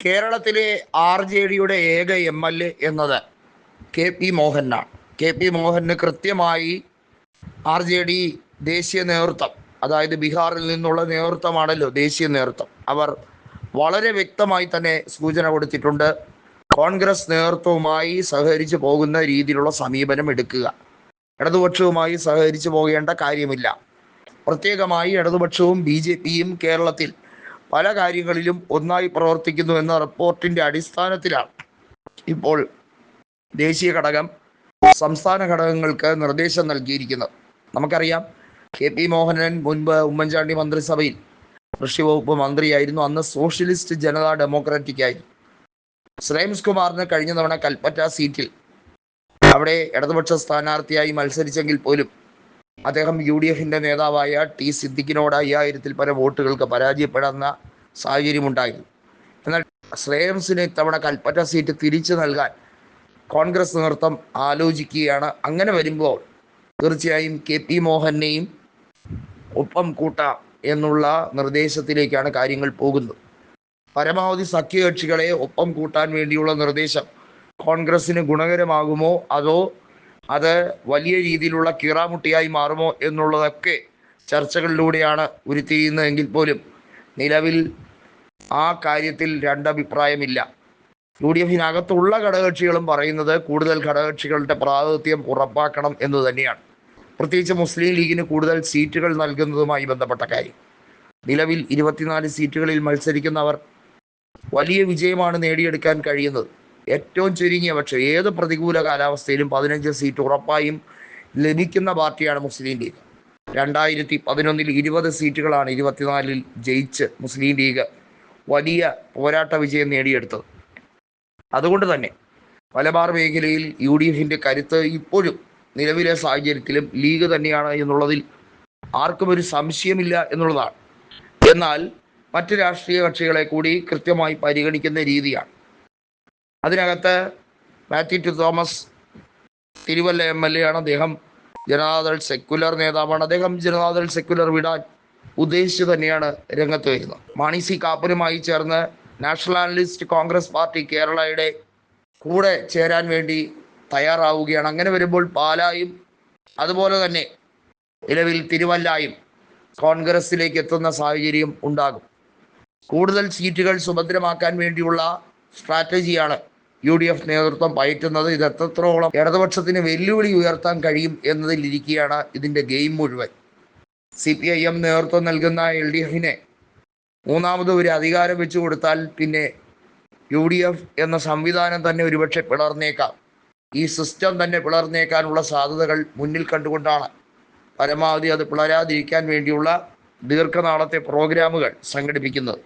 കേരളത്തിലെ RJDയുടെ ഏക MLA എന്നത് KP മോഹനാണ്. KP മോഹന് കൃത്യമായി RJD ദേശീയ നേതൃത്വം, അതായത് ബീഹാറിൽ നിന്നുള്ള നേതൃത്വമാണല്ലോ ദേശീയ നേതൃത്വം, അവർ വളരെ വ്യക്തമായി തന്നെ സൂചന കൊടുത്തിട്ടുണ്ട്. കോൺഗ്രസ് നേതൃത്വവുമായി സഹകരിച്ചു പോകുന്ന രീതിയിലുള്ള സമീപനം എടുക്കുക. ഇടതുപക്ഷവുമായി സഹകരിച്ചു പോകേണ്ട കാര്യമില്ല. പ്രത്യേകമായി ഇടതുപക്ഷവും BJPയും കേരളത്തിൽ പല കാര്യങ്ങളിലും ഒന്നായി പ്രവർത്തിക്കുന്നു എന്ന റിപ്പോർട്ടിൻ്റെ അടിസ്ഥാനത്തിലാണ് ഇപ്പോൾ ദേശീയ ഘടകം സംസ്ഥാന ഘടകങ്ങൾക്ക് നിർദ്ദേശം നൽകിയിരിക്കുന്നത്. നമുക്കറിയാം, KP മോഹനൻ മുൻപ് ഉമ്മൻചാണ്ടി മന്ത്രിസഭയിൽ കൃഷി വകുപ്പ് മന്ത്രിയായിരുന്നു. അന്ന് സോഷ്യലിസ്റ്റ് ജനതാ ഡെമോക്രാറ്റിക് ആയിരുന്നു. ശ്രേംസ് കുമാറിന് കഴിഞ്ഞ തവണ കൽപ്പറ്റ സീറ്റിൽ അവിടെ ഇടതുപക്ഷ സ്ഥാനാർത്ഥിയായി മത്സരിച്ചെങ്കിൽ പോലും അദ്ദേഹം UDFിൻ്റെ നേതാവായ T സിദ്ദിഖിനോട് 5000-ൽ പരം വോട്ടുകൾക്ക് പരാജയപ്പെടുന്ന സാഹചര്യമുണ്ടായിരുന്നു. എന്നാൽ ശ്രേംസിന് ഇത്തവണ കൽപ്പറ്റ സീറ്റ് തിരിച്ചു നൽകാൻ കോൺഗ്രസ് നേതൃത്വം ആലോചിക്കുകയാണ്. അങ്ങനെ വരുമ്പോൾ തീർച്ചയായും KP മോഹനെയും ഒപ്പം കൂട്ടാം എന്നുള്ള നിർദ്ദേശത്തിലേക്കാണ് കാര്യങ്ങൾ പോകുന്നത്. പരമാവധി സഖ്യകക്ഷികളെ ഒപ്പം കൂട്ടാൻ വേണ്ടിയുള്ള നിർദ്ദേശം കോൺഗ്രസിന് ഗുണകരമാകുമോ, അതോ അത് വലിയ രീതിയിലുള്ള കീറാമുട്ടിയായി മാറുമോ എന്നുള്ളതൊക്കെ ചർച്ചകളിലൂടെയാണ് ഉരുത്തിരിയുന്നതെങ്കിൽ പോലും നിലവിൽ ആ കാര്യത്തിൽ രണ്ടഭിപ്രായമില്ല. UDFിനകത്തുള്ള ഘടകകക്ഷികളും പറയുന്നത് കൂടുതൽ ഘടകകക്ഷികളുടെ പ്രാതിനിധ്യം ഉറപ്പാക്കണം എന്ന് തന്നെയാണ്. പ്രത്യേകിച്ച് മുസ്ലിം ലീഗിന് കൂടുതൽ സീറ്റുകൾ നൽകുന്നതുമായി ബന്ധപ്പെട്ട കാര്യം. നിലവിൽ 24 സീറ്റുകളിൽ മത്സരിക്കുന്നവർ വലിയ വിജയമാണ് നേടിയെടുക്കാൻ കഴിയുന്നത്. ഏറ്റവും ചുരുങ്ങിയ പക്ഷം ഏത് പ്രതികൂല കാലാവസ്ഥയിലും 15 സീറ്റ് ഉറപ്പായും ലഭിക്കുന്ന പാർട്ടിയാണ് മുസ്ലിം ലീഗ്. 2011 20 സീറ്റുകളാണ് 24-ൽ ജയിച്ച് മുസ്ലിം ലീഗ് വലിയ പോരാട്ട വിജയം നേടിയെടുത്തത്. അതുകൊണ്ട് തന്നെ മലബാർ മേഖലയിൽ UDFിൻ്റെ കരുത്ത് ഇപ്പോഴും നിലവിലെ സാഹചര്യത്തിലും ലീഗ് തന്നെയാണ് എന്നുള്ളതിൽ ആർക്കും ഒരു സംശയമില്ല എന്നുള്ളതാണ്. എന്നാൽ മറ്റ് രാഷ്ട്രീയ കക്ഷികളെ കൂടി കൃത്യമായി പരിഗണിക്കുന്ന രീതിയാണ്. അതിനകത്ത് Mathew T Thomas Thiruvalla MLA ആണ്. അദ്ദേഹം ജനതാദൾ സെക്യുലർ നേതാവാണ്. അദ്ദേഹം ജനതാദൾ സെക്യുലർ വിടാൻ ഉദ്ദേശിച്ച് തന്നെയാണ് രംഗത്ത് വരുന്നത്. മാണി C കാപ്പനുമായി ചേർന്ന് നാഷണലിസ്റ്റ് കോൺഗ്രസ് പാർട്ടി കേരളയുടെ കൂടെ ചേരാൻ വേണ്ടി തയ്യാറാവുകയാണ്. അങ്ങനെ വരുമ്പോൾ പാലായും അതുപോലെ തന്നെ നിലവിൽ തിരുവല്ലായും കോൺഗ്രസിലേക്ക് എത്തുന്ന സാഹചര്യം ഉണ്ടാകും. കൂടുതൽ സീറ്റുകൾ സുഭദ്രമാക്കാൻ വേണ്ടിയുള്ള സ്ട്രാറ്റജിയാണ് UDF നേതൃത്വം പയറ്റുന്നത്. ഇത് എത്രത്തോളം ഇടതുപക്ഷത്തിന് വെല്ലുവിളി ഉയർത്താൻ കഴിയും എന്നതിലിരിക്കുകയാണ് ഇതിൻ്റെ ഗെയിം മുഴുവൻ. CPIM നേതൃത്വം നൽകുന്ന LDFിനെ മൂന്നാമത് ഒരു അധികാരം വെച്ചു കൊടുത്താൽ പിന്നെ UDF എന്ന സംവിധാനം തന്നെ ഒരുപക്ഷെ പിളർന്നേക്കാം. ഈ സിസ്റ്റം തന്നെ പിളർന്നേക്കാനുള്ള സാധ്യതകൾ മുന്നിൽ കണ്ടുകൊണ്ടാണ് പരമാവധി അത് പിളരാതിരിക്കാൻ വേണ്ടിയുള്ള ദീർഘനാളത്തെ പ്രോഗ്രാമുകൾ സംഘടിപ്പിക്കുന്നത്.